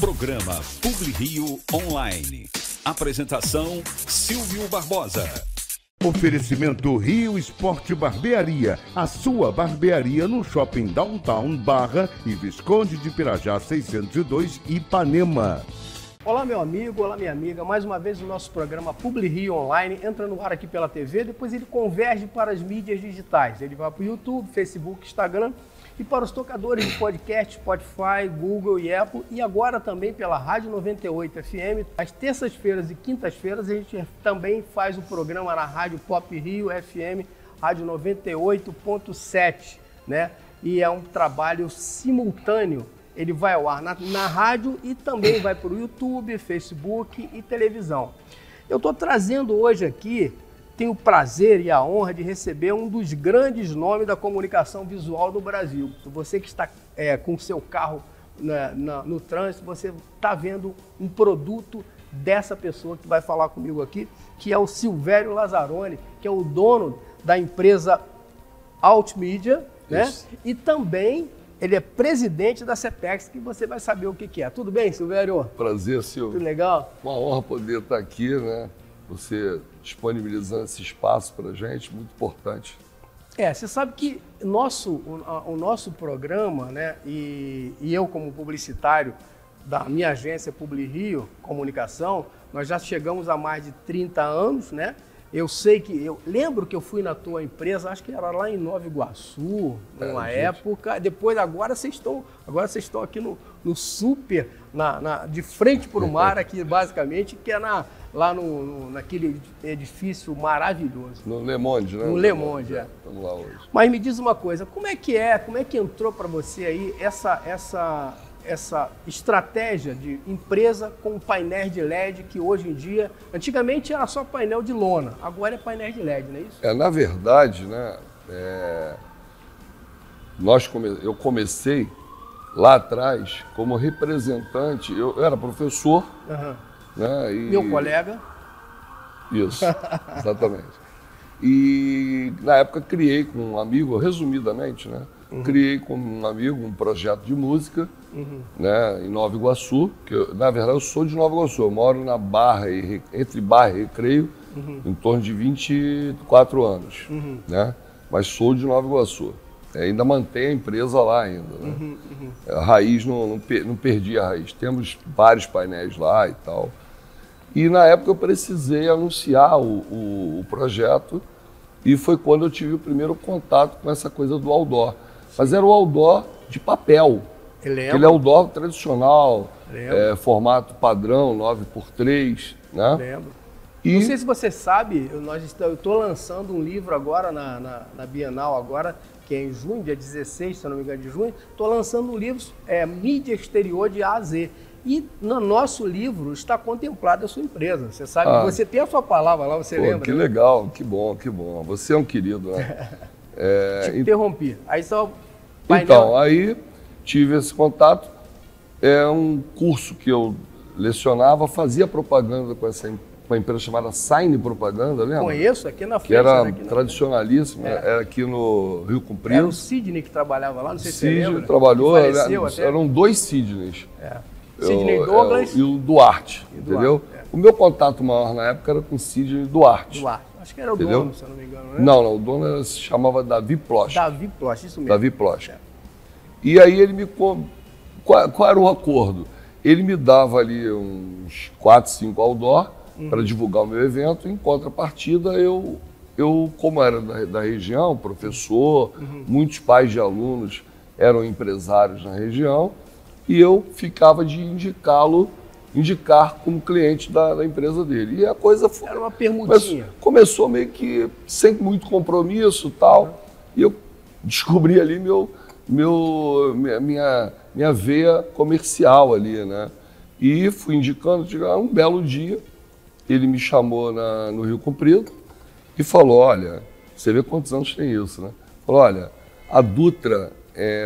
Programa PubliRio Online. Apresentação Silvio Barbosa. Oferecimento Rio Esporte Barbearia, a sua barbearia no Shopping Downtown Barra e Visconde de Pirajá 602, Ipanema. Olá meu amigo, olá minha amiga, mais uma vez o nosso programa PubliRio Online entra no ar aqui pela TV, depois ele converge para as mídias digitais, ele vai para o YouTube, Facebook, Instagram e para os tocadores de podcast, Spotify, Google e Apple e agora também pela Rádio 98 FM. Às terças-feiras e quintas-feiras a gente também faz o programa na Rádio Pop Rio FM, Rádio 98.7, né? E é um trabalho simultâneo. Ele vai ao ar na rádio e também vai para o YouTube, Facebook e televisão. Eu estou trazendo hoje aqui, tenho o prazer e a honra de receber um dos grandes nomes da comunicação visual do Brasil. Você que está com o seu carro no trânsito, você está vendo um produto dessa pessoa que vai falar comigo aqui, que é o Silvério Lazzaroni, que é o dono da empresa Altmedia, né? E também ele é presidente da CEPEX, que você vai saber o que é. Tudo bem, Silvério? Prazer, Silvio. Tudo legal? Uma honra poder estar aqui, né? Você disponibilizando esse espaço para a gente, muito importante. Você sabe que o nosso programa, né, e eu como publicitário da minha agência PubliRio Comunicação, nós já chegamos a mais de 30 anos, né? Eu lembro que eu fui na tua empresa, acho que era lá em Nova Iguaçu, numa época. Depois, agora vocês estão aqui no super, de frente para o mar aqui, basicamente, que é naquele edifício maravilhoso. No Le Monde, né? No Le Monde, é. Estamos lá hoje. Mas me diz uma coisa, como é que entrou para você aí essa estratégia de empresa com painéis de LED que hoje em dia, antigamente era só painel de lona, agora é painéis de LED, não é isso? Na verdade, né, eu comecei lá atrás como representante, eu era professor, né, e... Meu colega. Isso, exatamente. E na época criei com um amigo, resumidamente, né? Criei com um amigo um projeto de música, né, em Nova Iguaçu, que na verdade eu sou de Nova Iguaçu, eu moro na Barra, entre Barra e Recreio, em torno de 24 anos, né? Mas sou de Nova Iguaçu. Ainda mantenho a empresa lá ainda, né? A raiz, não perdi a raiz. Temos vários painéis lá e tal. E na época eu precisei anunciar o projeto e foi quando eu tive o primeiro contato com essa coisa do outdoor. Mas era o outdoor de papel. Aquele outdoor tradicional, formato padrão, 9x3, né? Lembro. Não sei se você sabe, eu estou lançando um livro agora na Bienal, agora, que é em junho, dia 16, se eu não me engano, de junho. Estou lançando um livro, Mídia Exterior de A a Z. E no nosso livro está contemplada a sua empresa. Você sabe, você tem a sua palavra lá, você lembra? Que legal, que bom, que bom. Você é um querido, né? Te interrompi. Aí só Então, aí tive esse contato. É um curso que eu lecionava, fazia propaganda com uma empresa chamada Sign Propaganda, lembra? Conheço, aqui na frente. Que era né, tradicionalíssima, era aqui no Rio Comprido. Era o Sidney que trabalhava lá, não sei se você lembra. Sidney trabalhou, até. Eram dois Sidneys. Sidney Douglas e o Duarte, entendeu? O meu contato maior na época era com o Sidney Duarte. Acho que era o dono, se eu não me engano, né? Não, o dono se chamava Davi Plosch. Davi Plosch, isso mesmo. Davi Plosch. E aí ele qual era o acordo? Ele me dava ali uns 4, 5 outdoor para divulgar o meu evento. Em contrapartida, eu como era da região, professor, muitos pais de alunos eram empresários na região, e eu ficava de indicar como cliente da empresa dele. E a coisa foi... Era uma permutinha. Começou meio que sem muito compromisso e tal, e eu descobri ali minha veia comercial ali, né? E fui indicando, um belo dia, ele me chamou no Rio Comprido e falou, olha, você vê quantos anos tem isso, né? Falou, olha, a Dutra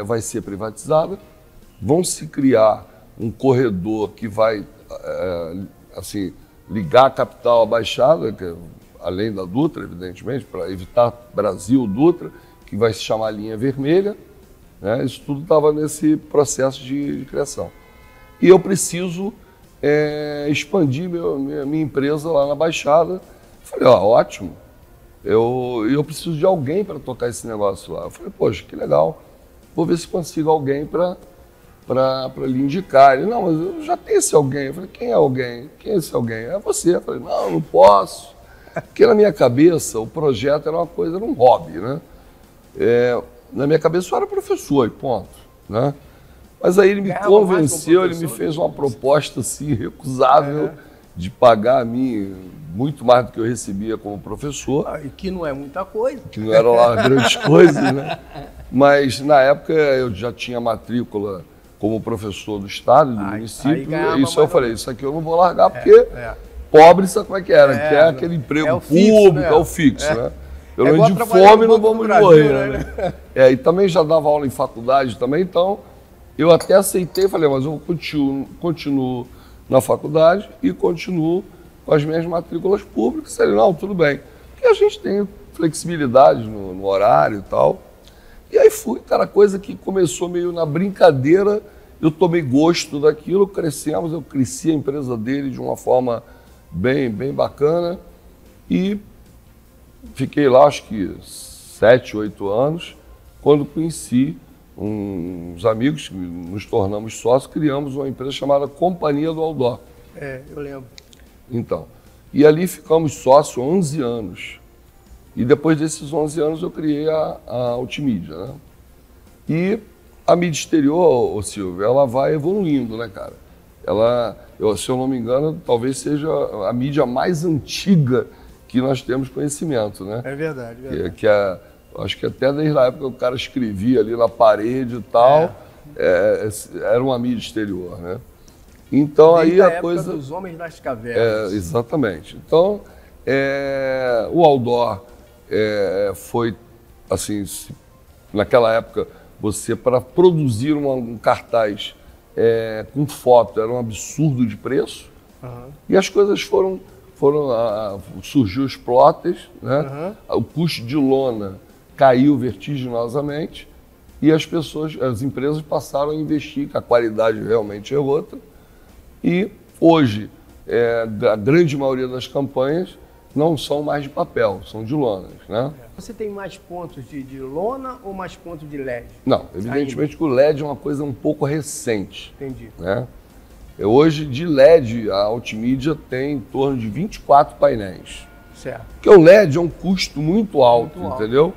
vai ser privatizada, vão se criar um corredor que vai, ligar a capital à Baixada, além da Dutra, evidentemente, para evitar Brasil Dutra, que vai se chamar Linha Vermelha, né? Isso tudo estava nesse processo de criação. e eu preciso expandir minha empresa lá na Baixada. Falei, ótimo, eu preciso de alguém para tocar esse negócio lá. Eu falei, poxa, que legal, vou ver se consigo alguém para lhe indicar. Ele, não, mas eu já tenho esse alguém. Eu falei, quem é alguém? Quem é esse alguém? É você. Eu falei, não posso. Porque na minha cabeça o projeto era um hobby, né? Na minha cabeça eu era professor e ponto, né? Mas aí ele me convenceu, ele me fez uma proposta assim, irrecusável, de pagar a mim muito mais do que eu recebia como professor. E que não é muita coisa. Que não eram lá grandes coisas, né? Mas na época eu já tinha matrícula como professor do estado, do município. E isso eu falei, isso aqui eu não vou largar, porque pobre sabe como é que era, que é aquele emprego público, é o fixo, né? Pelo menos de fome não vamos morrer, né? E também já dava aula em faculdade também, então eu até aceitei, falei, mas eu continuo na faculdade e continuo com as minhas matrículas públicas. Ele, não, tudo bem. Porque a gente tem flexibilidade no horário e tal. E aí fui, cara, coisa que começou meio na brincadeira, eu tomei gosto daquilo, crescemos, eu cresci a empresa dele de uma forma bem bacana e fiquei lá acho que 7, 8 anos, quando conheci uns amigos, nos tornamos sócios, criamos uma empresa chamada Companhia do Outdoor. Eu lembro. Então, e ali ficamos sócios 11 anos. E depois desses 11 anos eu criei a Ultimídia, né? E a mídia exterior, ô Silvio, ela vai evoluindo, né, cara? Se eu não me engano, talvez seja a mídia mais antiga que nós temos conhecimento, né? É verdade. Acho que até desde a época que o cara escrevia ali na parede e tal, era uma mídia exterior, né? Então desde aí a coisa época dos homens das cavernas. Exatamente. Então o outdoor foi assim, naquela época você para produzir um cartaz com foto era um absurdo de preço, e as coisas surgiu os plotters, né? O custo de lona caiu vertiginosamente e as empresas passaram a investir, que a qualidade realmente é outra. E hoje, a grande maioria das campanhas não são mais de papel, são de lonas, né? Você tem mais pontos de lona ou mais pontos de LED? Não, evidentemente que o LED é uma coisa um pouco recente. Entendi. Né? Hoje, de LED, a Ultimídia tem em torno de 24 painéis. Certo. Porque o LED é um custo muito alto, entendeu?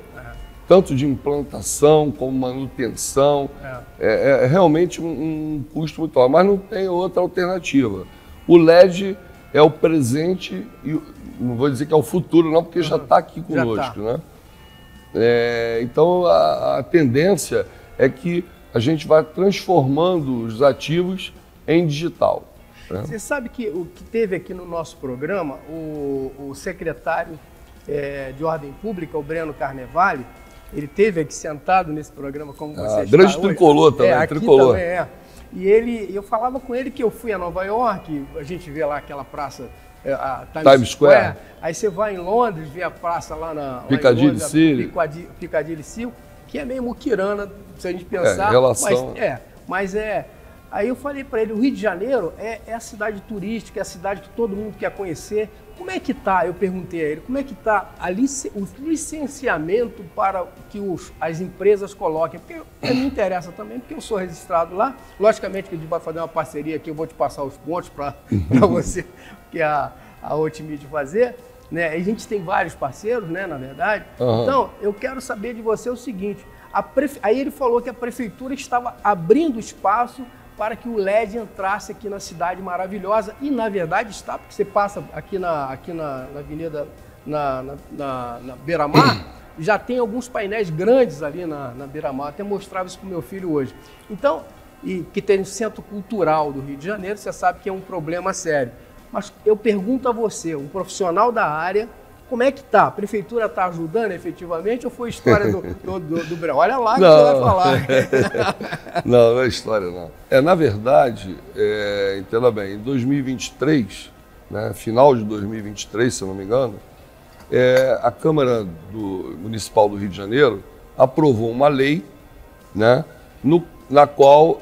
Tanto de implantação como manutenção. É realmente um custo muito alto, mas não tem outra alternativa. O LED é o presente, e não vou dizer que é o futuro não, porque já está aqui conosco, né? Então a tendência é que a gente vai transformando os ativos em digital. Né? Você sabe que o que teve aqui no nosso programa, o secretário de Ordem Pública, o Breno Carnevale, ele teve aqui sentado nesse programa, como você está grande tricolor também, aqui tricolor. Também E eu falava com ele que eu fui a Nova York, a gente vê lá aquela praça, a Times Square. Aí você vai em Londres, vê a praça lá Piccadilly Circus. Piccadilly Circus, que é meio muquirana, se a gente pensar. Relação. Mas Aí eu falei para ele, o Rio de Janeiro é a cidade turística, é a cidade que todo mundo quer conhecer. Como é que está, eu perguntei a ele, como é que está o licenciamento para que as empresas coloquem? Porque me interessa também, porque eu sou registrado lá. Logicamente que a gente vai fazer uma parceria aqui, eu vou te passar os pontos para você, que a Ultimídia fazer. Né? A gente tem vários parceiros, né, na verdade. Então, eu quero saber de você o seguinte, aí ele falou que a prefeitura estava abrindo espaço para que o LED entrasse aqui na cidade maravilhosa, e na verdade está, porque você passa aqui na avenida, na Beira-Mar, já tem alguns painéis grandes ali na Beira-Mar, até mostrava isso para o meu filho hoje. Então, que tem o Centro Cultural do Rio de Janeiro, você sabe que é um problema sério. Mas eu pergunto a você, um profissional da área, como é que tá? A prefeitura está ajudando efetivamente ou foi história do Breno? Olha lá que você vai falar. Não é história não. Na verdade, entenda bem, em 2023, né, final de 2023, se eu não me engano, a Câmara Municipal do Rio de Janeiro aprovou uma lei, né, na qual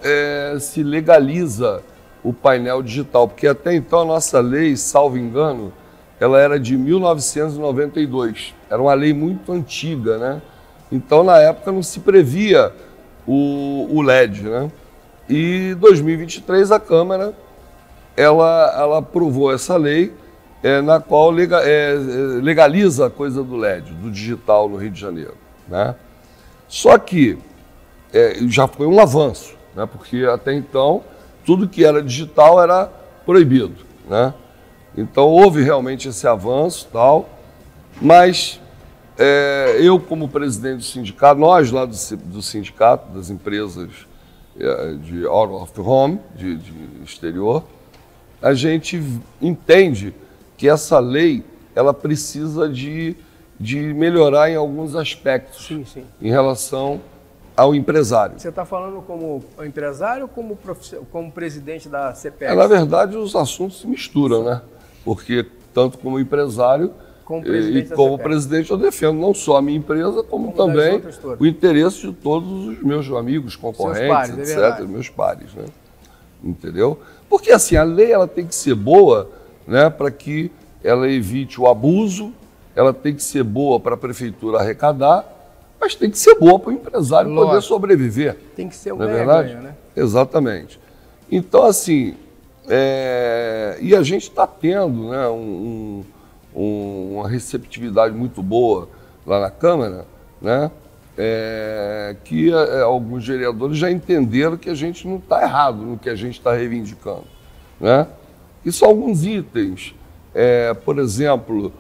se legaliza o painel digital, porque até então a nossa lei, salvo engano, ela era de 1992. Era uma lei muito antiga, né? Então, na época, não se previa o LED, né? E em 2023 a Câmara ela aprovou essa lei na qual legaliza a coisa do LED, do digital no Rio de Janeiro, né? Só que já foi um avanço, né? Porque até então tudo que era digital era proibido, né? Então houve realmente esse avanço e tal, mas eu como presidente do sindicato, nós lá do sindicato, das empresas de out of home, de exterior, a gente entende que essa lei ela precisa de melhorar em alguns aspectos em relação ao empresário. Você está falando como empresário ou como presidente da CPEX? Na verdade, os assuntos se misturam, né? Porque tanto como empresário e como presidente eu defendo não só a minha empresa, como também o interesse de todos os meus amigos, concorrentes, pares, etc., meus pares, né? Entendeu? Porque assim, a lei ela tem que ser boa, né, para que ela evite o abuso, ela tem que ser boa para a prefeitura arrecadar, mas tem que ser boa para o empresário poder sobreviver. Tem que ser um ganha-ganha, né? Exatamente. Então, assim, e a gente está tendo, né, uma receptividade muito boa lá na Câmara, né, que alguns vereadores já entenderam que a gente não está errado no que a gente está reivindicando, né? E são alguns itens. Por exemplo,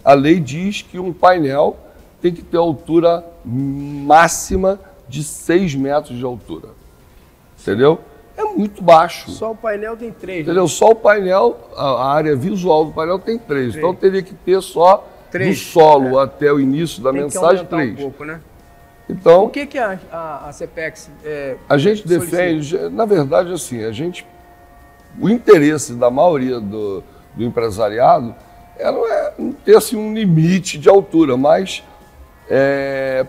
a lei diz que um painel tem que ter altura máxima de 6 metros de altura. Entendeu? É muito baixo. Só o painel tem 3. Entendeu? Né? Só o painel, a área visual do painel tem 3. Então teria que ter só 3. Do solo até o início da mensagem 3. Um pouco, né? Então, o que a CPEX a gente defende, na verdade, assim, o interesse da maioria do empresariado não ter assim, um limite de altura, mas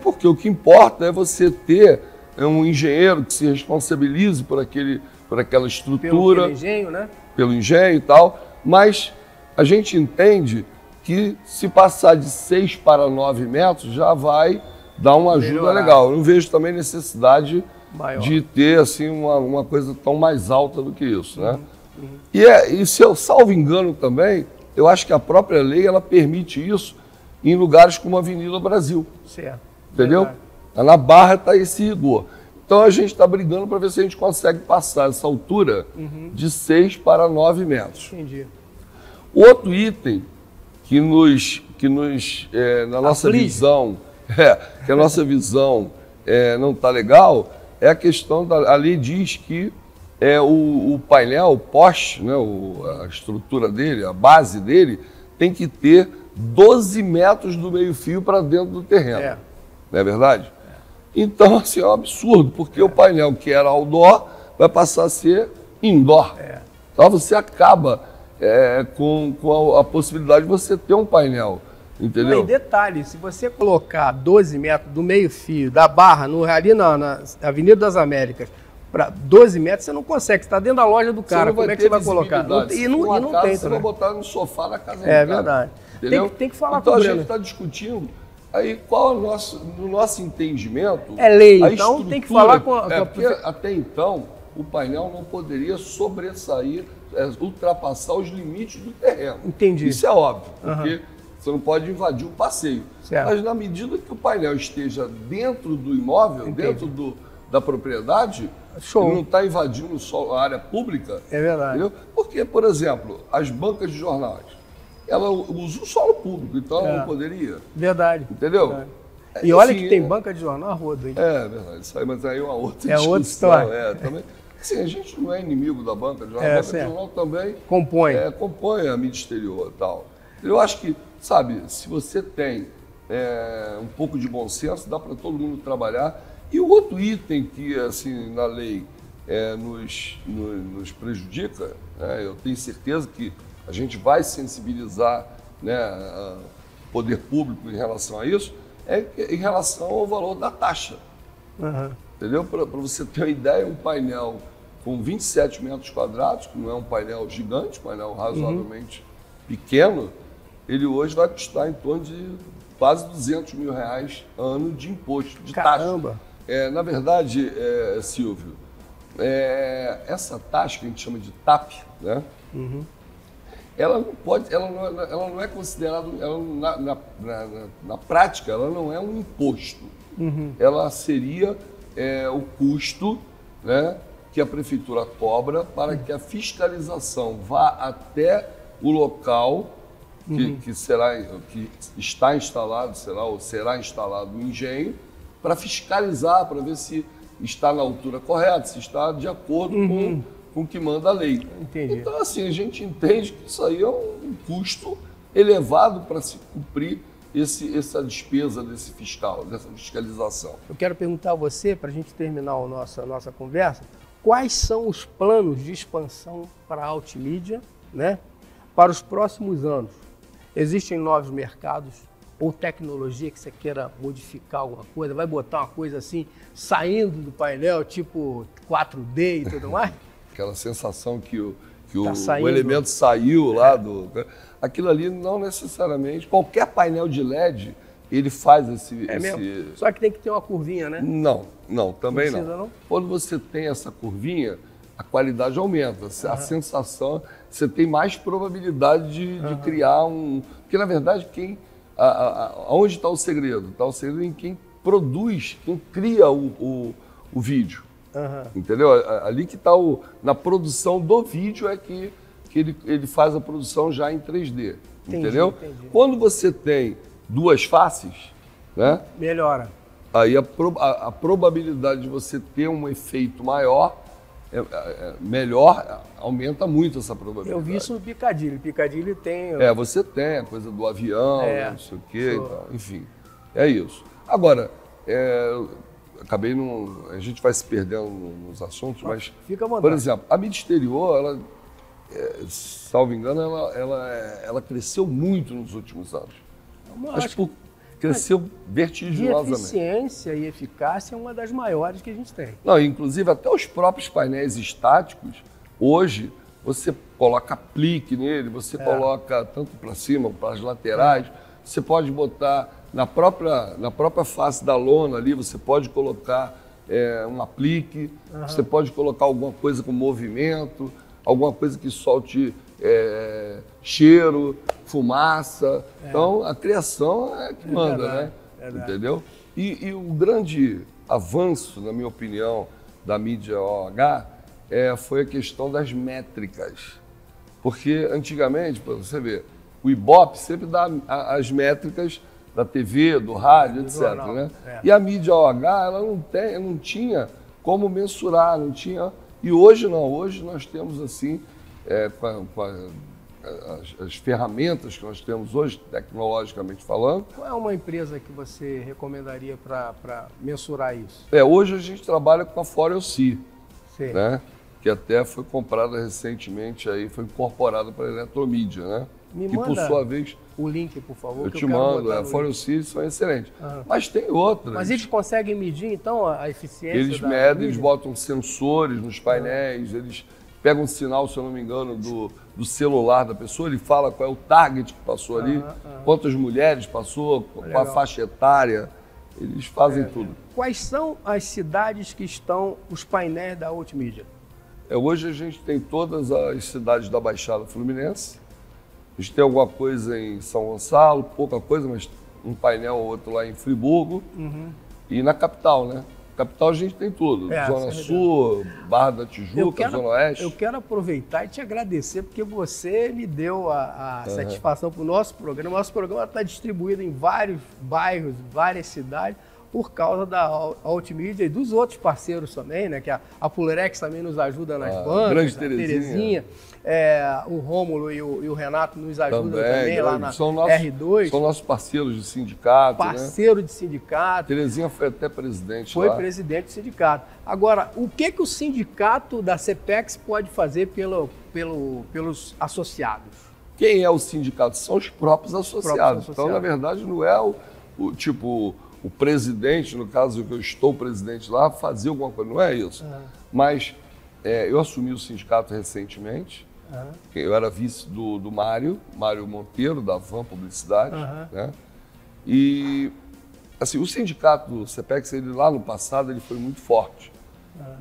porque o que importa é você ter um engenheiro que se responsabilize por aquela estrutura. Pelo engenho, né? Pelo engenho e tal, mas a gente entende que se passar de 6 para 9 metros já vai dar uma ajuda legal. Eu não vejo também necessidade de ter assim, uma coisa tão mais alta do que isso, né? E se eu salvo engano também, eu acho que a própria lei ela permite isso em lugares como a Avenida Brasil. Certo. Entendeu? Na Barra está esse rigor. Então a gente está brigando para ver se a gente consegue passar essa altura de 6 para 9 metros. Entendi. Outro item que na nossa visão, que a nossa visão não está legal, é a questão a lei diz que o painel, o poste, né, a estrutura dele, a base dele, tem que ter 12 metros do meio-fio para dentro do terreno. Não é verdade? Então, assim, é um absurdo, porque o painel que era outdoor vai passar a ser indoor. Então você acaba com a possibilidade de você ter um painel, entendeu? E detalhe, se você colocar 12 metros do meio-fio da Barra, ali na Avenida das Américas, para 12 metros, você não consegue, você está dentro da loja do cara, como é que você vai colocar? Não tem você vai botar no sofá na casa do cara. É verdade. Tem que falar então, com o Breno. Então a gente está discutindo, aí qual no nosso entendimento... É lei, então tem que falar com a... Porque até então, o painel não poderia sobressair, ultrapassar os limites do terreno. Entendi. Isso é óbvio, porque você não pode invadir o passeio. Certo. Mas na medida que o painel esteja dentro do imóvel, dentro da propriedade... Show. Ele não está invadindo só a área pública. É verdade. Entendeu? Porque, por exemplo, as bancas de jornais, ela usa o solo público, então ela não poderia. Verdade. Entendeu? Verdade. E olha que tem banca de jornal rodo, hein? É verdade, isso aí, mas aí é uma outra discussão. Outra história. Também. Assim, a gente não é inimigo da banca de jornal, a banca de jornal também compõe a mídia exterior e tal. Eu acho que, sabe, se você tem um pouco de bom senso, dá para todo mundo trabalhar. E o outro item que, assim, na lei nos prejudica, né, eu tenho certeza que a gente vai sensibilizar, né, o poder público em relação a isso, em relação ao valor da taxa. Entendeu? Para você ter uma ideia, um painel com 27 metros quadrados, que não é um painel gigante, um painel razoavelmente pequeno, ele hoje vai custar em torno de quase R$200 mil ano de imposto, de Caramba. taxa. Na verdade, Silvio, essa taxa que a gente chama de TAP, né? Ela não pode, ela não é considerada, na prática, ela não é um imposto. Ela seria o custo, né, que a prefeitura cobra para que a fiscalização vá até o local que está instalado, será instalado o engenho, para fiscalizar, para ver se está na altura correta, se está de acordo com o que manda a lei. Entendi. Então, assim, a gente entende que isso aí é um custo elevado para se cumprir essa despesa desse fiscal, dessa fiscalização. Eu quero perguntar a você, para a gente terminar a nossa conversa, quais são os planos de expansão para a Altmídia, né, para os próximos anos? Existem novos mercados ou tecnologia que você queira modificar alguma coisa? Vai botar uma coisa assim, saindo do painel, tipo 4D e tudo mais? Aquela sensação que o saindo. elemento saiu lá do... Aquilo ali não necessariamente... Qualquer painel de LED, ele faz esse... Mesmo? Só que tem que ter uma curvinha, né? Não, também Não precisa, não. Quando você tem essa curvinha, a qualidade aumenta. A sensação... Você tem mais probabilidade de criar um... Porque, na verdade, onde está o segredo? Está o segredo em quem produz, quem cria o vídeo. Entendeu? Ali que está na produção do vídeo é que ele faz a produção já em 3D. Entendeu? Entendi. Quando você tem duas faces, né? Melhora. Aí a probabilidade de você ter um efeito maior, melhor, aumenta muito essa probabilidade. Eu vi isso no Piccadilly. Piccadilly tem... Você tem a coisa do avião, não sei o quê, então, enfim, é isso. Agora, a gente vai se perdendo nos assuntos, mas, fica à vontade. Por exemplo, a mídia exterior, ela, salvo engano, ela cresceu muito nos últimos anos. Cresceu vertiginosamente. De eficiência e eficácia é uma das maiores que a gente tem. Não, inclusive até os próprios painéis estáticos, hoje você coloca aplique nele, você coloca tanto para cima, para as laterais, você pode botar na própria face da lona ali, você pode colocar um aplique, você pode colocar alguma coisa com movimento, alguma coisa que solte cheiro, fumaça. Então, a criação é que manda, né? Entendeu? E o grande avanço, na minha opinião, da mídia OH foi a questão das métricas. Porque, antigamente, para você ver, o Ibope sempre dá as métricas da TV, do rádio, etc. Né? E a mídia OH, ela não tinha como mensurar, não tinha... E hoje não, hoje nós temos assim, as ferramentas que nós temos hoje, tecnologicamente falando. Qual é uma empresa que você recomendaria para mensurar isso? Hoje a gente trabalha com a ForeLC, né? Que até foi comprada recentemente, aí foi incorporada para a Eletromídia, né? Me que manda por sua vez, o link, por favor. Eu te mando, a ForeLC são excelentes. Mas tem outras. Mas eles conseguem medir, então, a eficiência Eles medem, eles botam sensores nos painéis, eles pegam um sinal, se eu não me engano, do celular da pessoa, ele fala qual é o target que passou ali, quantas mulheres passou, qual a faixa etária, eles fazem tudo. Quais são as cidades que estão os painéis da Altmídia? Hoje a gente tem todas as cidades da Baixada Fluminense. A gente tem alguma coisa em São Gonçalo, pouca coisa, mas um painel ou outro lá em Friburgo. E na capital, né? Na capital a gente tem tudo. Zona Sul, Barra da Tijuca, Zona Oeste. Eu quero aproveitar e te agradecer, porque você me deu a satisfação para o nosso programa. Nosso programa está distribuído em vários bairros, várias cidades, por causa da Altmídia e dos outros parceiros também, né? Que a Pulerex também nos ajuda nas bancas, grande a Terezinha, o Rômulo e o Renato nos ajudam também lá na R2. São nossos parceiros de sindicato. Parceiro de sindicato. Terezinha foi até presidente lá. Foi presidente do sindicato. Agora, o que o sindicato da CPEX pode fazer pelos associados? Quem é o sindicato? São os próprios associados. Então, na verdade, não é o presidente, no caso que eu estou presidente lá, fazer alguma coisa, não é isso. Mas eu assumi o sindicato recentemente. Eu era vice do Mário Monteiro, da Van Publicidade. Né? E, assim, o sindicato do CEPEX, ele, lá no passado, ele foi muito forte.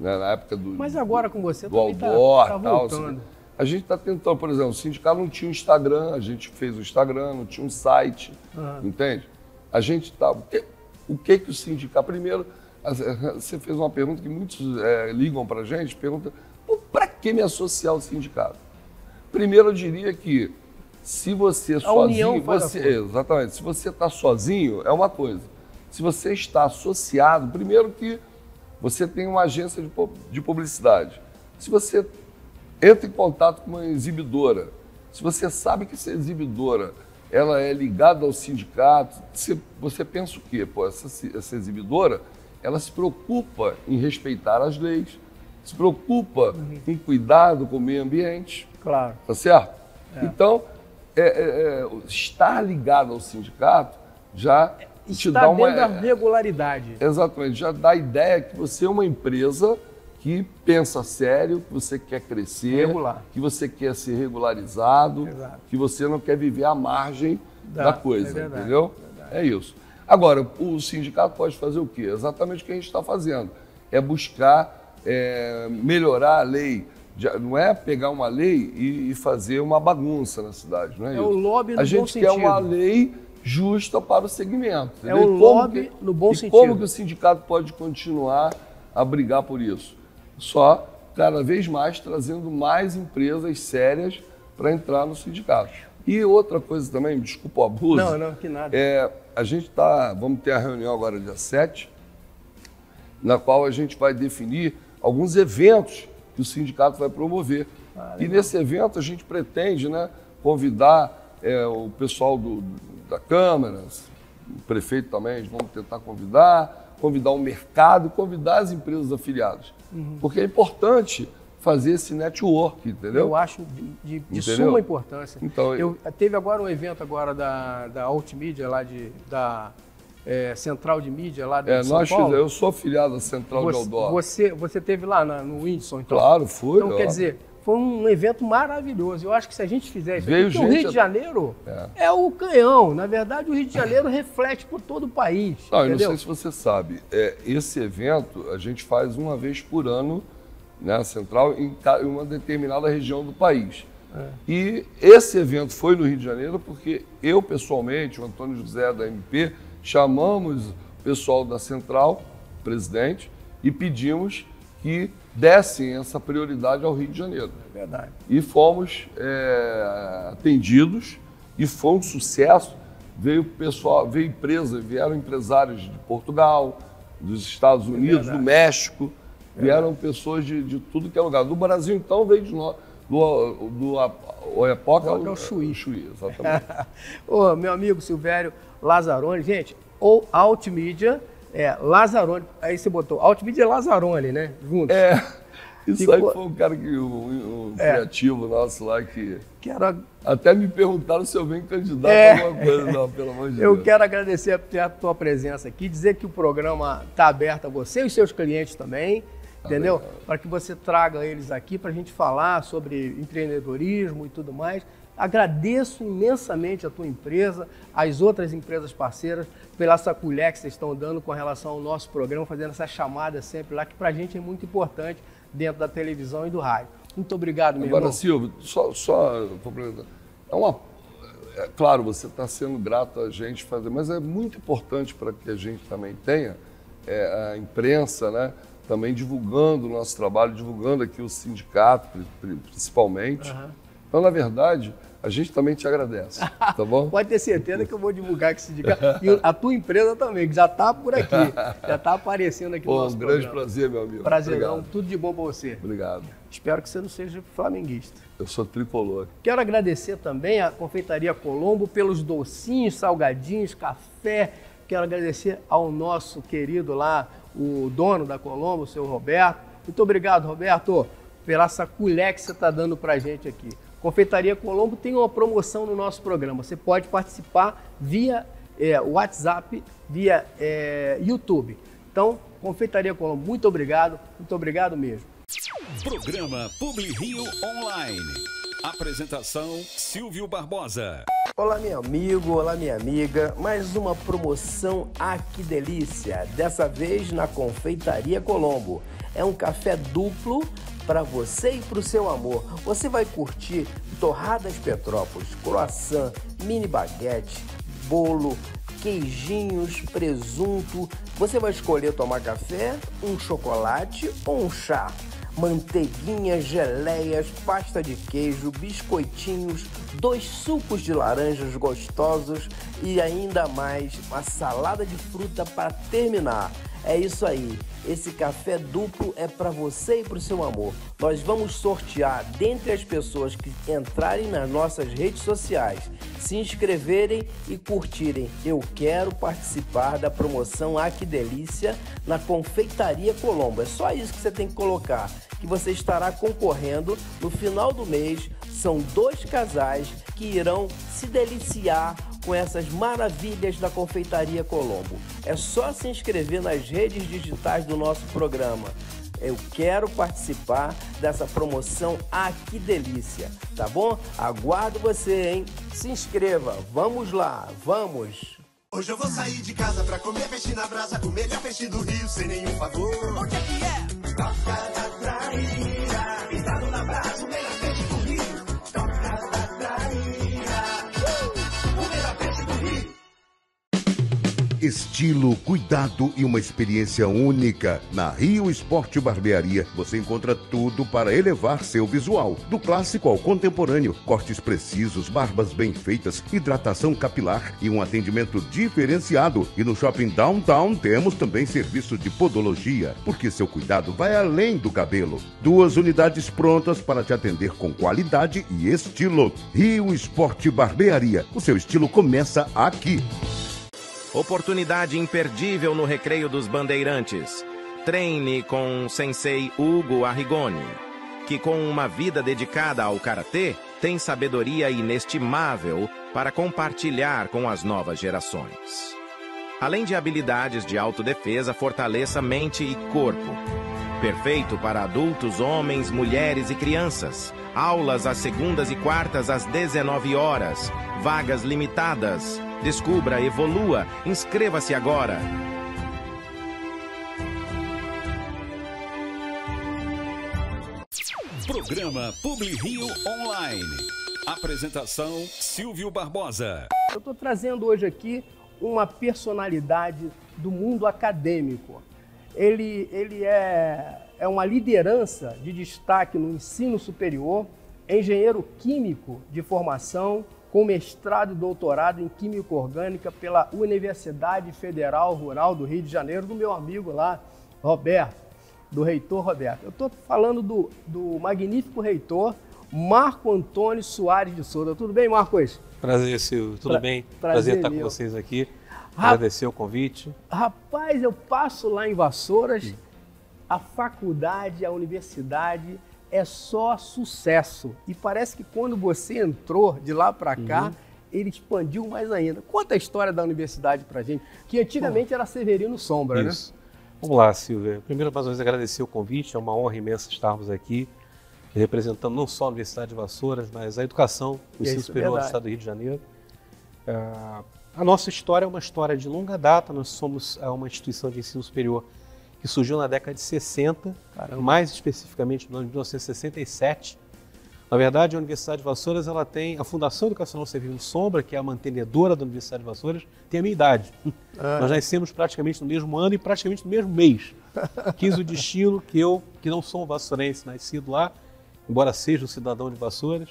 Né? Na época do... Mas agora com você do também Albor, tá tal, voltando. assim. A gente está tentando, por exemplo, o sindicato não tinha um Instagram, a gente fez o Instagram, não tinha um site, entende? A gente está... O que o sindicato... Primeiro, você fez uma pergunta que muitos ligam para a gente, perguntam, para que me associar ao sindicato? Primeiro, eu diria que se você sozinho... Exatamente. Se você está sozinho, é uma coisa. Se você está associado, primeiro que você tem uma agência de publicidade. Se você entra em contato com uma exibidora, se você sabe que essa exibidora ela é ligada ao sindicato, você pensa o quê? Pô, essa exibidora, ela se preocupa em respeitar as leis, se preocupa em cuidado com o meio ambiente. Claro. Tá certo? Então, estar ligado ao sindicato já te dá uma... Está dentro da regularidade. Exatamente. Já dá a ideia que você é uma empresa que pensa sério, que você quer crescer, que você quer ser regularizado, que você não quer viver à margem da coisa, entendeu? É isso. Agora, o sindicato pode fazer o quê? Exatamente o que a gente está fazendo. É buscar melhorar a lei. Não é pegar uma lei e fazer uma bagunça na cidade, não é isso? É o lobby no bom sentido. A gente quer uma lei justa para o segmento. É o lobby no bom sentido. Como que o sindicato pode continuar a brigar por isso? Só cada vez mais trazendo mais empresas sérias para entrar no sindicato. E outra coisa também, desculpa o abuso. Não, que nada. A gente vamos ter a reunião agora dia 7, na qual a gente vai definir alguns eventos que o sindicato vai promover. E nesse evento a gente pretende, né, convidar o pessoal da Câmara, o prefeito também, vamos tentar convidar o mercado, convidar as empresas afiliadas. Porque é importante fazer esse network, entendeu? Eu acho de suma importância. Então, teve agora um evento agora da Altmídia, lá da Central de Mídia, lá de São Paulo. Eu sou afiliado à Central de Eldorado. Você teve lá no Whindersson, então? Claro, fui. Então, quer dizer, foi um evento maravilhoso. Eu acho que se a gente fizer isso aqui, porque o Rio de Janeiro é o canhão. Na verdade, o Rio de Janeiro reflete por todo o país. Não, eu não sei se você sabe. Esse evento a gente faz uma vez por ano, né, Central, em uma determinada região do país. E esse evento foi no Rio de Janeiro porque eu, pessoalmente, o Antônio José da MP, chamamos o pessoal da Central, presidente, e pedimos que dessem essa prioridade ao Rio de Janeiro. É verdade. E fomos atendidos e foi um sucesso. Vieram empresários de Portugal, dos Estados Unidos, do México, vieram pessoas de tudo que é lugar. Do Brasil, então, veio de nós, do Oiapoque ao Chuí. Exatamente. Ô, meu amigo Silvério Lazzaroni, gente, ou Altmídia, Lazzaroni, aí você botou, Altmídia é Lazzaroni, né? Juntos. Isso aí foi um cara um criativo nosso lá que até me perguntaram se eu venho candidato a alguma coisa. Não, pelo amor de Deus. Eu quero agradecer a tua presença aqui, dizer que o programa está aberto a você e os seus clientes também, entendeu? Para que você traga eles aqui para a gente falar sobre empreendedorismo e tudo mais. Agradeço imensamente a tua empresa, as outras empresas parceiras, pela essa colher que vocês estão dando com relação ao nosso programa, fazendo essa chamada sempre lá, que para a gente é muito importante dentro da televisão e do rádio. Muito obrigado, meu irmão. Agora, Silvio, só complementar. Claro, você está sendo grato a gente fazer, mas é muito importante para que a gente também tenha a imprensa, né, também divulgando o nosso trabalho, divulgando aqui o sindicato, principalmente. Então, na verdade, a gente também te agradece, tá bom? Pode ter certeza que eu vou divulgar esse sindicato. E a tua empresa também, que já está por aqui, já está aparecendo aqui no nosso programa. Um grande prazer, meu amigo. Prazerão, obrigado. Tudo de bom para você. Obrigado. Espero que você não seja flamenguista. Eu sou tricolor. Quero agradecer também a Confeitaria Colombo pelos docinhos, salgadinhos, café. Quero agradecer ao nosso querido lá, o dono da Colombo, o seu Roberto. Muito obrigado, Roberto, pela essa colher que você está dando para a gente aqui. Confeitaria Colombo tem uma promoção no nosso programa. Você pode participar via WhatsApp, via YouTube. Então, Confeitaria Colombo, muito obrigado mesmo. Programa PubliRio Online. Apresentação Silvio Barbosa. Olá, meu amigo, olá, minha amiga. Mais uma promoção Que Delícia. Dessa vez na Confeitaria Colombo. É um café duplo para você e para o seu amor. Você vai curtir torradas Petrópolis, croissant, mini baguete, bolo, queijinhos, presunto. Você vai escolher tomar café, um chocolate ou um chá. Manteiguinhas, geleias, pasta de queijo, biscoitinhos, 2 sucos de laranjas gostosos e ainda mais uma salada de fruta para terminar. É isso aí, esse café duplo é para você e para o seu amor. Nós vamos sortear dentre as pessoas que entrarem nas nossas redes sociais, se inscreverem e curtirem. Eu quero participar da promoção Que Delícia na Confeitaria Colombo. É só isso que você tem que colocar, que você estará concorrendo no final do mês. São 2 casais que irão se deliciar com essas maravilhas da Confeitaria Colombo. É só se inscrever nas redes digitais do nosso programa. Eu quero participar dessa promoção Que Delícia, tá bom? Aguardo você, hein? Se inscreva, vamos lá, vamos! Hoje eu vou sair de casa pra comer peixe na brasa, o melhor peixe do Rio, sem nenhum favor. Onde é que é? Toca da Traíra, pintado na brasa, o melhor peixe do Rio. Toca da Traíra, o melhor peixe do Rio. Estilo, cuidado e uma experiência única. Na Rio Esporte Barbearia, você encontra tudo para elevar seu visual. Do clássico ao contemporâneo, cortes precisos, barbas bem feitas, hidratação capilar e um atendimento diferenciado. E no Shopping Downtown temos também serviço de podologia, porque seu cuidado vai além do cabelo. 2 unidades prontas para te atender com qualidade e estilo. Rio Esporte Barbearia, o seu estilo começa aqui. Oportunidade imperdível no Recreio dos Bandeirantes. Treine com o sensei Hugo Arrigoni, que com uma vida dedicada ao karatê, tem sabedoria inestimável para compartilhar com as novas gerações. Além de habilidades de autodefesa, fortaleça mente e corpo. Perfeito para adultos, homens, mulheres e crianças. Aulas às segundas e quartas às 19 horas. Vagas limitadas. Descubra, evolua, inscreva-se agora. Programa PubliRio Online. Apresentação Silvio Barbosa. Eu estou trazendo hoje aqui uma personalidade do mundo acadêmico. Ele é uma liderança de destaque no ensino superior, engenheiro químico de formação, com mestrado e doutorado em Química Orgânica pela Universidade Federal Rural do Rio de Janeiro, do meu amigo lá, Roberto, do reitor Roberto. Eu estou falando do magnífico reitor Marco Antônio Soares de Souza. Tudo bem, Marcos? Prazer, Silvio. Tudo bem? Prazer estar com vocês aqui. Agradecer o convite. Rapaz, eu passo lá em Vassouras, a faculdade, a universidade é só sucesso. E parece que quando você entrou de lá para cá, ele expandiu mais ainda. Conta a história da universidade pra gente, que antigamente era Severino Sombra, isso, né? Vamos lá, Silvia. Primeiro, mais uma vez, agradecer o convite. É uma honra imensa estarmos aqui, representando não só a Universidade de Vassouras, mas a educação, o ensino superior do Estado do Rio de Janeiro. A nossa história é uma história de longa data. Nós somos uma instituição de ensino superior que surgiu na década de 60, mais especificamente no ano de 1967. Na verdade, a Universidade de Vassouras ela tem a Fundação Educacional Severino Sombra, que é a mantenedora da Universidade de Vassouras, tem a minha idade. Nós nascemos praticamente no mesmo ano e praticamente no mesmo mês. Quis o destino que eu, que não sou um vassourense nascido lá, embora seja um cidadão de Vassouras.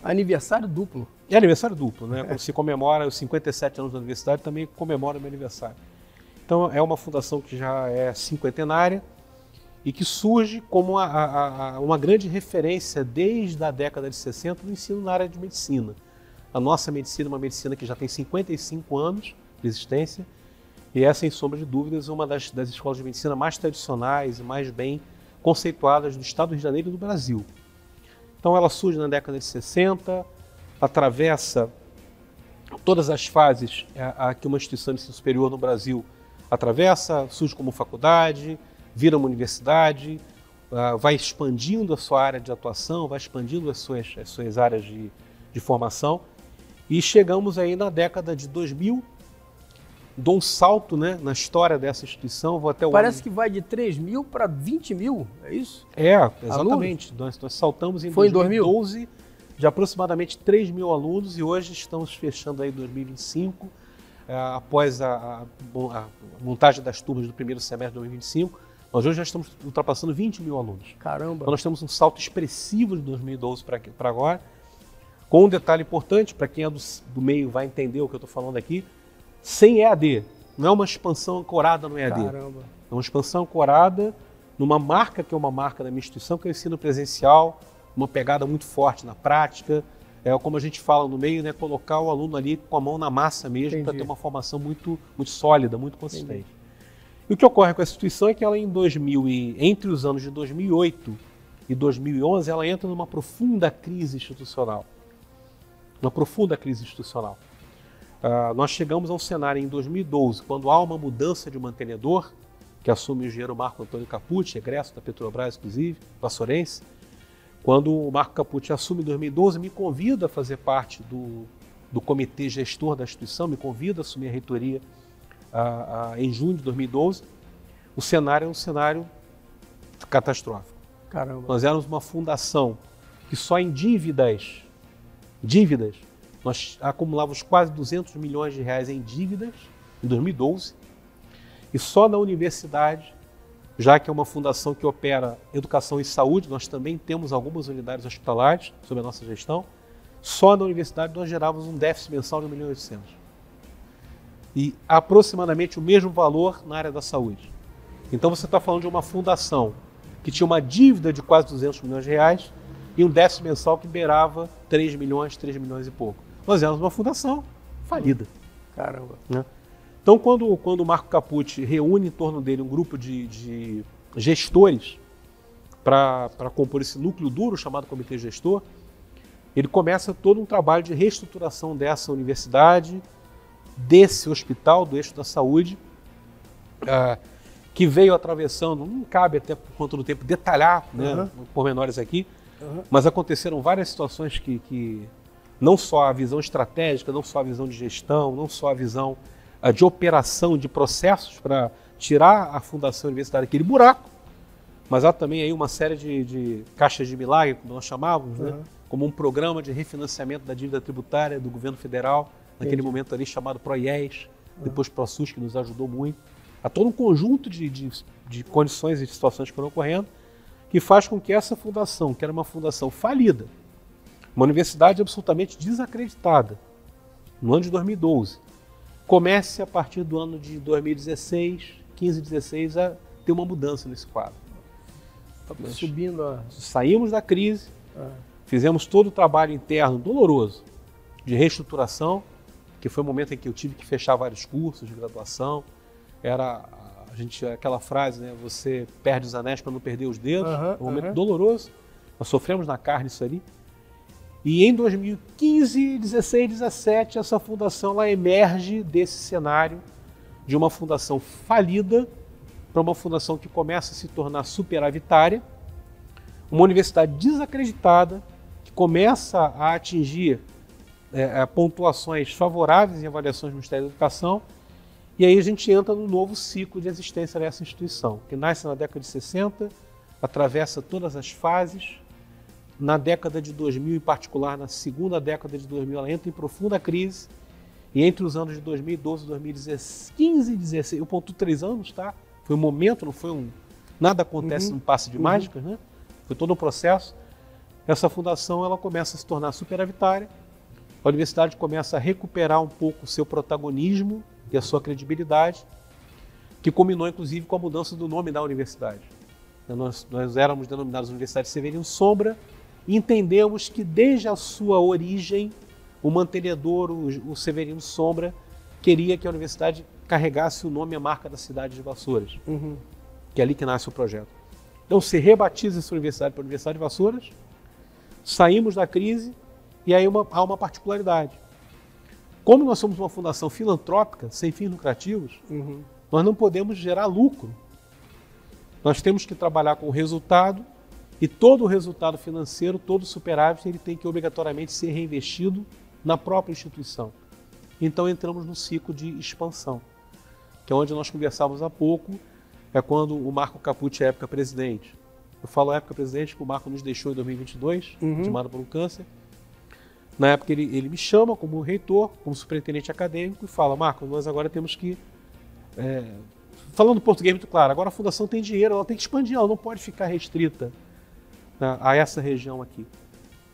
Aniversário duplo. É aniversário duplo, né? Quando se comemora os 57 anos da universidade, também comemora o meu aniversário. Então, é uma fundação que já é cinquentenária e que surge como uma grande referência desde a década de 60 no ensino na área de medicina. A nossa medicina é uma medicina que já tem 55 anos de existência e é, sem sombra de dúvidas, uma das escolas de medicina mais tradicionais e mais bem conceituadas do Estado do Rio de Janeiro e do Brasil. Então, ela surge na década de 60, atravessa todas as fases que uma instituição de ensino superior no Brasil atravessa, surge como faculdade, vira uma universidade, vai expandindo a sua área de atuação, vai expandindo as suas áreas de formação, e chegamos aí na década de 2000, dou um salto, né, na história dessa instituição. Parece que vai de 3 mil para 20 mil, é isso? Exatamente. Nós saltamos em Foi 2012 de aproximadamente 3 mil alunos, e hoje estamos fechando aí 2025, após a montagem das turmas do primeiro semestre de 2025, nós hoje já estamos ultrapassando 20 mil alunos. Caramba! Então nós temos um salto expressivo de 2012 para agora, com um detalhe importante, para quem é do meio vai entender o que eu estou falando aqui, sem EAD, não é uma expansão ancorada no EAD. Caramba! É uma expansão ancorada numa marca que é uma marca da minha instituição, que é o ensino presencial, uma pegada muito forte na prática, como a gente fala no meio, né, colocar o aluno ali com a mão na massa mesmo, para ter uma formação muito, muito sólida, muito consistente. Entendi. E o que ocorre com essa instituição é que ela entre os anos de 2008 e 2011, ela entra numa profunda crise institucional. Uma profunda crise institucional. Nós chegamos a um cenário em 2012, quando há uma mudança de mantenedor, que assume o engenheiro Marco Antônio Capucci, egresso da Petrobras, inclusive, vassourense. Quando o Marco Capucci assume em 2012, me convida a fazer parte do comitê gestor da instituição, me convida a assumir a reitoria em junho de 2012. O cenário é um cenário catastrófico. Caramba! Nós éramos uma fundação que só em dívidas, nós acumulávamos quase 200 milhões de reais em dívidas em 2012, e só na universidade, já que é uma fundação que opera educação e saúde, nós também temos algumas unidades hospitalares sob a nossa gestão, só na universidade nós gerávamos um déficit mensal de 1.800.000. E aproximadamente o mesmo valor na área da saúde. Então você está falando de uma fundação que tinha uma dívida de quase 200 milhões de reais e um déficit mensal que beirava 3 milhões e pouco. Nós éramos uma fundação falida. Caramba! Né? Então, quando o Marco Capucci reúne em torno dele um grupo de gestores para compor esse núcleo duro chamado Comitê Gestor, ele começa todo um trabalho de reestruturação dessa universidade, desse hospital, do eixo da saúde, que veio atravessando, não cabe até por conta do tempo detalhar, né, pormenores aqui, mas aconteceram várias situações que não só a visão estratégica, não só a visão de gestão, não só a visão de operação, de processos para tirar a fundação universitária daquele buraco, mas há também aí uma série de caixas de milagre, como nós chamávamos, né? Como um programa de refinanciamento da dívida tributária do governo federal, naquele momento ali chamado PROIES, depois PROSUS, que nos ajudou muito. Há todo um conjunto de condições e de situações que foram ocorrendo, que faz com que essa fundação, que era uma fundação falida, uma universidade absolutamente desacreditada, no ano de 2012, comece a partir do ano de 2016, 15, 16, a ter uma mudança nesse quadro. Saímos da crise, fizemos todo o trabalho interno doloroso de reestruturação, que foi o momento em que eu tive que fechar vários cursos de graduação. Era aquela frase, né? Você perde os anéis para não perder os dedos. Um momento doloroso. Nós sofremos na carne isso ali. E em 2015, 16, 17, essa fundação ela emerge desse cenário de uma fundação falida para uma fundação que começa a se tornar superavitária, uma universidade desacreditada, que começa a atingir pontuações favoráveis em avaliações do Ministério da Educação, e aí a gente entra num novo ciclo de existência dessa instituição, que nasce na década de 60, atravessa todas as fases. Na década de 2000, em particular, na segunda década de 2000, ela entra em profunda crise, e entre os anos de 2012 e 2015 e 2016, eu pontuo 3 anos, tá? Foi um momento, não foi nada acontece num passe de mágicas, né? Foi todo um processo. Essa fundação ela começa a se tornar superavitária, a universidade começa a recuperar um pouco o seu protagonismo e a sua credibilidade, que culminou inclusive com a mudança do nome da universidade. Nós éramos denominados Universidade Severino Sombra, e entendemos que desde a sua origem, o mantenedor, o Severino Sombra, queria que a universidade carregasse o nome e a marca da cidade de Vassouras, que é ali que nasce o projeto. Então se rebatiza essa universidade para a Universidade de Vassouras, saímos da crise, e aí há uma particularidade. Como nós somos uma fundação filantrópica, sem fins lucrativos, nós não podemos gerar lucro Nós temos que trabalhar com o resultado e todo o resultado financeiro, todo o superávit, ele tem que obrigatoriamente ser reinvestido na própria instituição. Então entramos no ciclo de expansão, que é onde nós conversávamos há pouco, é quando o Marco Capucci é época presidente. Eu falo época presidente porque o Marco nos deixou em 2022, vitimado por um câncer. Na época ele me chama como reitor, como superintendente acadêmico e fala: Marco, nós agora temos que... falando português muito claro, agora a fundação tem dinheiro, ela tem que expandir, ela não pode ficar restrita a essa região aqui.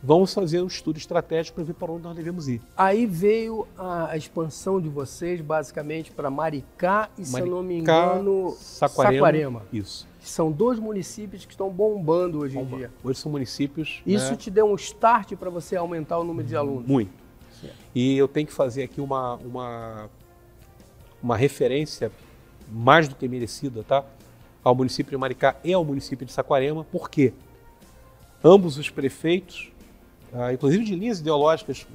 Vamos fazer um estudo estratégico para ver para onde nós devemos ir. Aí veio a expansão de vocês, basicamente, para Maricá e, se eu não me engano, Saquarema. Isso. São 2 municípios que estão bombando hoje em dia. Hoje são municípios... Isso te deu um start para você aumentar o número de alunos? Muito. Certo. E eu tenho que fazer aqui uma referência mais do que merecida, tá? Ao município de Maricá e ao município de Saquarema. Por quê? Ambos os prefeitos, inclusive de linhas ideológicas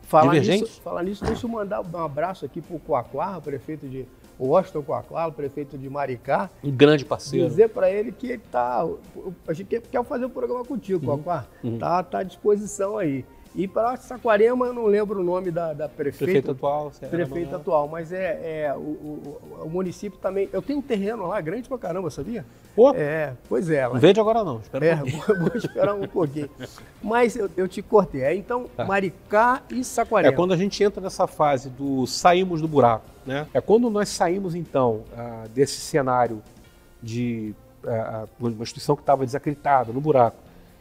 divergentes. Falar nisso, deixa eu mandar um abraço aqui para o Coaquá, prefeito de Washington Coaquá, prefeito de Maricá. Um grande parceiro. Dizer para ele que ele está... A gente quer fazer um programa contigo, Coaquá. Tá à disposição aí. E para Saquarema, eu não lembro o nome da prefeita atual. Prefeita atual, mas o município também... Eu tenho um terreno lá grande pra caramba, sabia? Pô, pois é. Não vende agora não, espera vou esperar um pouquinho. Mas eu te cortei. Então, Maricá e Saquarema. É quando a gente entra nessa fase do saímos do buraco, né? É quando nós saímos, então, desse cenário de uma instituição que estava desacreditada, no buraco,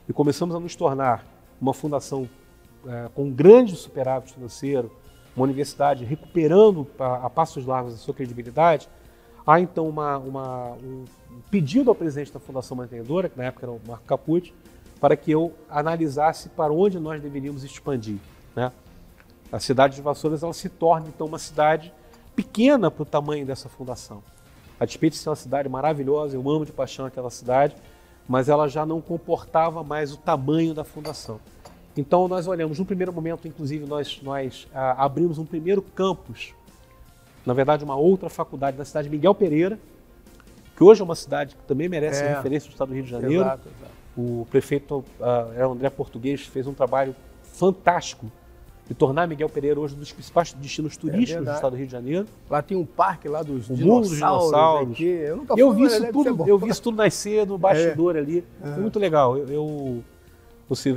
e começamos a nos tornar uma fundação com um grande superávit financeiro, uma universidade recuperando a passos largos a sua credibilidade. Há então um pedido ao presidente da Fundação Mantenedora, que na época era o Marco Capucci, para que eu analisasse para onde nós deveríamos expandir, né? A cidade de Vassouras ela se torna então uma cidade pequena para o tamanho dessa fundação. A despeito de ser uma cidade maravilhosa, eu amo de paixão aquela cidade, mas ela já não comportava mais o tamanho da fundação. Então nós olhamos, no primeiro momento, inclusive, nós abrimos um primeiro campus, na verdade uma outra faculdade na cidade de Miguel Pereira, que hoje é uma cidade que também merece referência do estado do Rio de Janeiro. Exato. O prefeito André Português fez um trabalho fantástico de tornar Miguel Pereira hoje um dos principais destinos turísticos do estado do Rio de Janeiro. Lá tem um parque lá dos dinossauros. Aqui. Eu nunca fui, eu vi isso tudo nascer no bastidor ali. Foi muito legal. Eu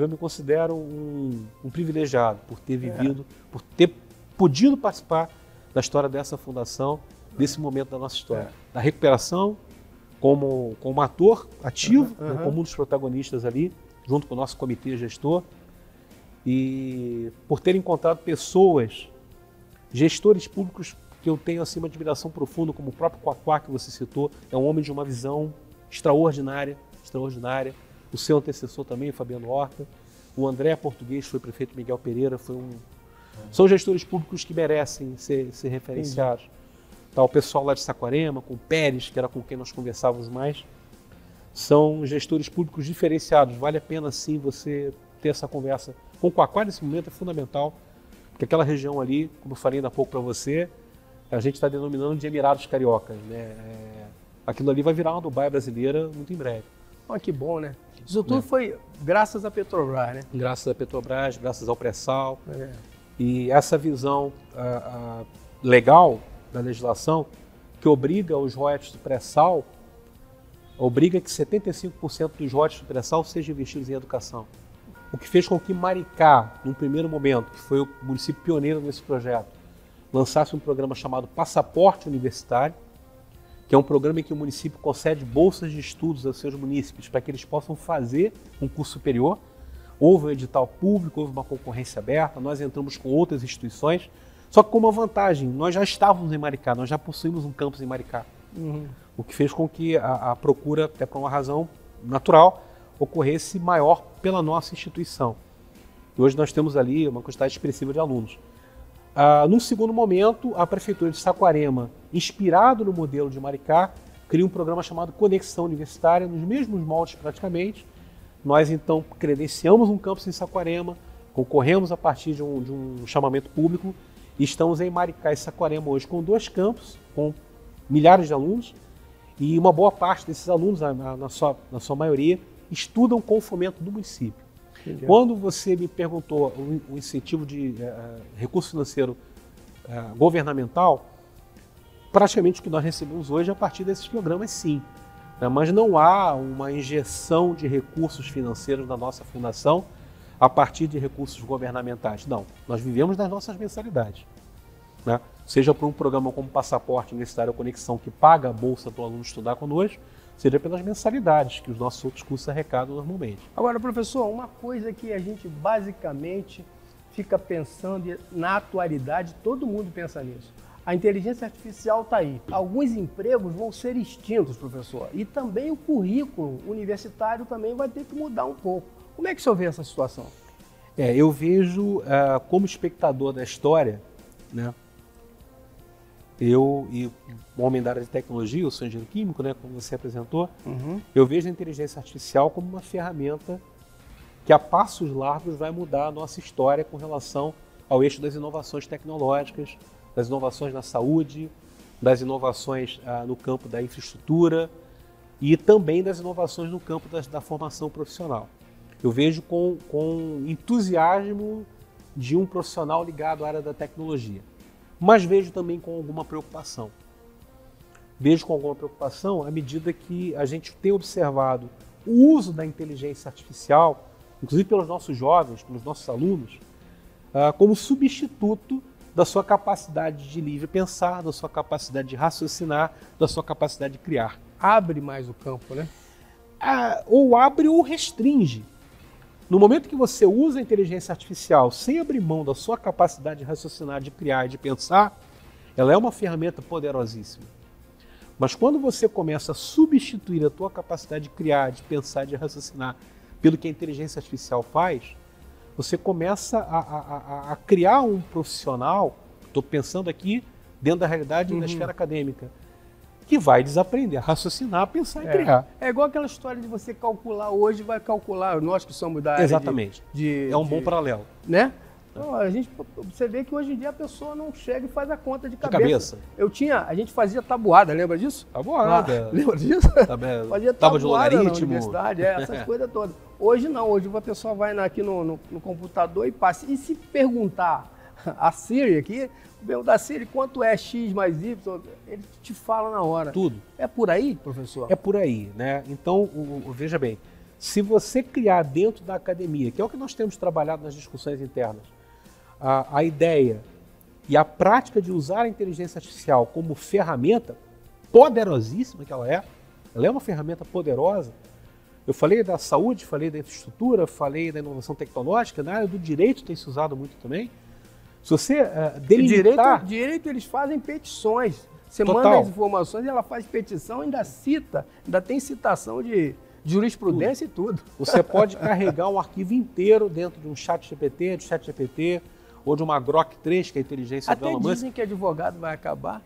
me considero um privilegiado por ter vivido, por ter podido participar da história dessa fundação, desse momento da nossa história. Da recuperação, como ator ativo, né, como um dos protagonistas ali, junto com o nosso comitê gestor, e por ter encontrado pessoas, gestores públicos que eu tenho assim uma admiração profunda, como o próprio Coaquá que você citou, é um homem de uma visão extraordinária. O seu antecessor também, o Fabiano Horta. O André Português foi prefeito Miguel Pereira, são gestores públicos que merecem ser referenciados. Tá, o pessoal lá de Saquarema, com o Pérez, que era com quem nós conversávamos mais, são gestores públicos diferenciados. Vale a pena sim você ter essa conversa com o Coaquá nesse momento, é fundamental, porque aquela região ali, como eu falei ainda há pouco para você, a gente está denominando de Emirados Cariocas, né? Aquilo ali vai virar uma Dubai brasileira muito em breve. Olha que bom, né? Isso tudo foi graças à Petrobras, né? Graças à Petrobras, graças ao pré-sal. E essa visão legal da legislação que obriga os royalties do pré-sal, obriga que 75% dos royalties do pré-sal sejam investidos em educação. O que fez com que Maricá, num primeiro momento, que foi o município pioneiro nesse projeto, lançasse um programa chamado Passaporte Universitário, que é um programa em que o município concede bolsas de estudos aos seus munícipes para que eles possam fazer um curso superior. Houve um edital público, houve uma concorrência aberta, nós entramos com outras instituições, só que com uma vantagem, nós já estávamos em Maricá, nós já possuímos um campus em Maricá. O que fez com que a procura, até por uma razão natural, ocorresse maior pela nossa instituição. E hoje nós temos ali uma quantidade expressiva de alunos. Num segundo momento, a Prefeitura de Saquarema, inspirado no modelo de Maricá, cria um programa chamado Conexão Universitária, nos mesmos moldes praticamente. Nós então credenciamos um campus em Saquarema, concorremos a partir de um chamamento público e estamos em Maricá e Saquarema hoje com 2 campos, com milhares de alunos, E uma boa parte desses alunos, na sua maioria, estudam com o fomento do município. Entendi. Quando você me perguntou o incentivo de recurso financeiro governamental, praticamente o que nós recebemos hoje é a partir desses programas, sim. Né? Mas não há uma injeção de recursos financeiros na nossa fundação a partir de recursos governamentais. Não, nós vivemos das nossas mensalidades. Né? Seja por um programa como Passaporte Universitário Conexão, que paga a bolsa para o aluno estudar conosco, seja pelas mensalidades que os nossos outros cursos arrecadam normalmente. Agora, professor, uma coisa que a gente basicamente fica pensando na atualidade, todo mundo pensa nisso. A inteligência artificial está aí. Alguns empregos vão ser extintos, professor. E também o currículo universitário também vai ter que mudar um pouco. Como é que o senhor vê essa situação? Eu vejo, como espectador da história, né? Eu e um homem da área de tecnologia, eu sou engenheiro químico, né, como você apresentou, eu vejo a inteligência artificial como uma ferramenta que a passos largos vai mudar a nossa história com relação ao eixo das inovações tecnológicas, das inovações na saúde, das inovações no campo da infraestrutura e também das inovações no campo da formação profissional. Eu vejo com entusiasmo de um profissional ligado à área da tecnologia. Mas vejo também com alguma preocupação. Vejo com alguma preocupação à medida que a gente tem observado o uso da inteligência artificial, inclusive pelos nossos jovens, pelos nossos alunos, como substituto da sua capacidade de livre pensar, da sua capacidade de raciocinar, da sua capacidade de criar. Abre mais o campo, né? Ou abre ou restringe. No momento que você usa a inteligência artificial sem abrir mão da sua capacidade de raciocinar, de criar e de pensar, ela é uma ferramenta poderosíssima. Mas quando você começa a substituir a tua capacidade de criar, de pensar, de raciocinar pelo que a inteligência artificial faz, você começa a criar um profissional, estou pensando aqui dentro da realidade da esfera acadêmica, que vai desaprender a raciocinar, a pensar e criar. É igual aquela história de você calcular hoje, vai calcular, nós que somos da área Exatamente. É um bom paralelo. Né? Então, você vê que hoje em dia a pessoa não chega e faz a conta de cabeça. A gente fazia tabuada, lembra disso? Tabuada. Lembra disso? Fazia tábua de tabuada na logaritmo. universidade, essas coisas todas. Hoje não, hoje a pessoa vai aqui no computador e passa. E se perguntar a Siri aqui, perguntar a Siri quanto é X mais Y, ele te fala na hora. Tudo. É por aí, professor? É por aí, né? Então, veja bem, se você criar dentro da academia, que é o que nós temos trabalhado nas discussões internas, a ideia e a prática de usar a inteligência artificial como ferramenta poderosíssima que ela é uma ferramenta poderosa. Eu falei da saúde, falei da infraestrutura, falei da inovação tecnológica, na área do direito tem se usado muito também. Se você delimitar... Direito eles fazem petições. Você Total. manda as informações e ela faz petição, ainda cita, ainda tem citação de jurisprudência e tudo. Você pode carregar um arquivo inteiro dentro de um ChatGPT, ou de uma Grok 3, que é a inteligência do Elon Musk. Até dizem que advogado vai acabar,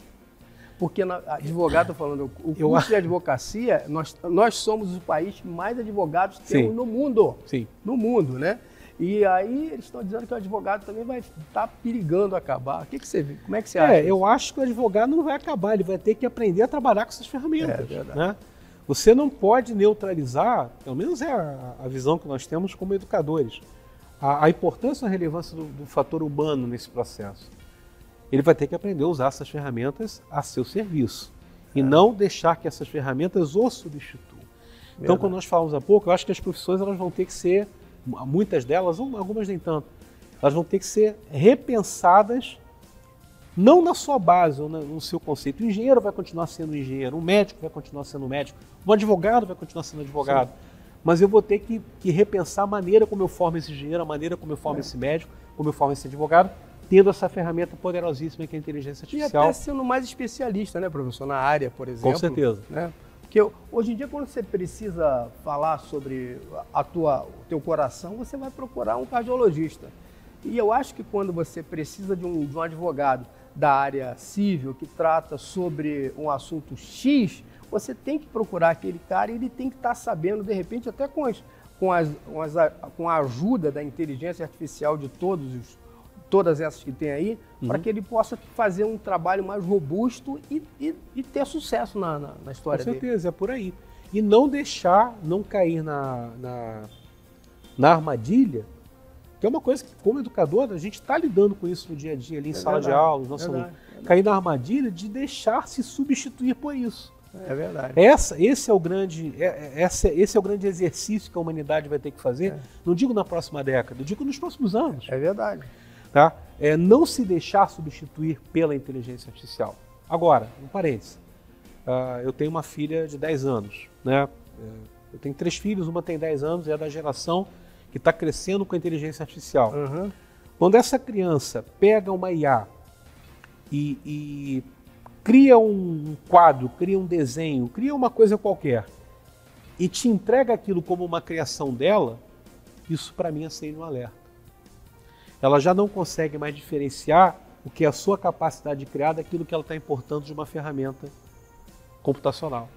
porque advogado, falando, o curso de advocacia, nós somos o país que mais advogados temos no mundo. Sim. No mundo, né? E aí eles estão dizendo que o advogado também vai estar perigando acabar. O que você vê? Como é que você acha? Eu acho que o advogado não vai acabar, ele vai ter que aprender a trabalhar com essas ferramentas. Verdade. Né? Você não pode neutralizar, pelo menos é a visão que nós temos como educadores, a importância e a relevância do fator humano nesse processo. Ele vai ter que aprender a usar essas ferramentas a seu serviço e não deixar que essas ferramentas o substituam. Então, quando nós falamos há pouco, eu acho que as profissões elas vão ter que ser, muitas delas, algumas nem tanto, elas vão ter que ser repensadas não na sua base ou no seu conceito. O engenheiro vai continuar sendo engenheiro, o médico vai continuar sendo médico, o advogado vai continuar sendo advogado. Sim. Mas eu vou ter que repensar a maneira como eu formo esse engenheiro, a maneira como eu formo esse médico, como eu formo esse advogado, tendo essa ferramenta poderosíssima que é a inteligência artificial. E até sendo mais especialista, né, professor, na área, por exemplo. Com certeza. Né? Porque hoje em dia, quando você precisa falar sobre o teu coração, você vai procurar um cardiologista. E eu acho que quando você precisa de um advogado da área civil que trata sobre um assunto X, você tem que procurar aquele cara e ele tem que estar sabendo, de repente, até com a ajuda da inteligência artificial de todas essas que tem aí, para que ele possa fazer um trabalho mais robusto e ter sucesso na história dele. Com certeza, é por aí. E não deixar, não cair na armadilha, que é uma coisa que, como educador, a gente está lidando com isso no dia a dia, ali em sala de aula, nos nossos alunos. Cair na armadilha de deixar se substituir por isso. É verdade. Esse é o grande exercício que a humanidade vai ter que fazer, não digo na próxima década, eu digo nos próximos anos. É verdade. Tá? Não se deixar substituir pela inteligência artificial. Agora, um parênteses, eu tenho uma filha de 10 anos, né? Eu tenho 3 filhos, uma tem 10 anos, é da geração que está crescendo com a inteligência artificial. Quando essa criança pega uma IA e cria um quadro, cria um desenho, cria uma coisa qualquer e te entrega aquilo como uma criação dela, isso para mim acende um alerta. Ela já não consegue mais diferenciar o que é a sua capacidade de criar daquilo que ela está importando de uma ferramenta computacional.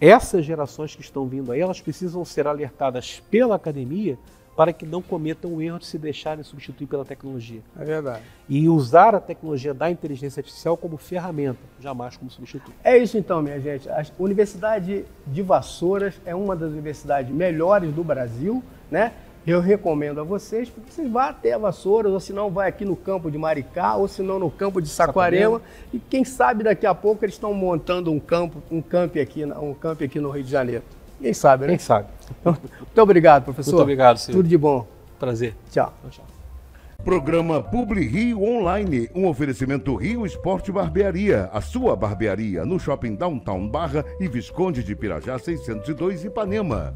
Essas gerações que estão vindo aí, elas precisam ser alertadas pela academia para que não cometam o erro de se deixarem substituir pela tecnologia. É verdade. E usar a tecnologia da inteligência artificial como ferramenta, jamais como substituto. É isso então, minha gente. A Universidade de Vassouras é uma das universidades melhores do Brasil, né? Eu recomendo a vocês, porque vocês vão até a Vassouras, ou se não, vai aqui no campo de Maricá, ou se não, no campo de Saquarema. E quem sabe daqui a pouco eles estão montando um camp aqui no Rio de Janeiro. Quem sabe, né? Quem sabe. Muito obrigado, professor. Muito obrigado, senhor. Tudo de bom. Prazer. Tchau. Tchau. Programa Publi Rio Online, um oferecimento Rio Esporte Barbearia, a sua barbearia no Shopping Downtown Barra e Visconde de Pirajá 602 Ipanema.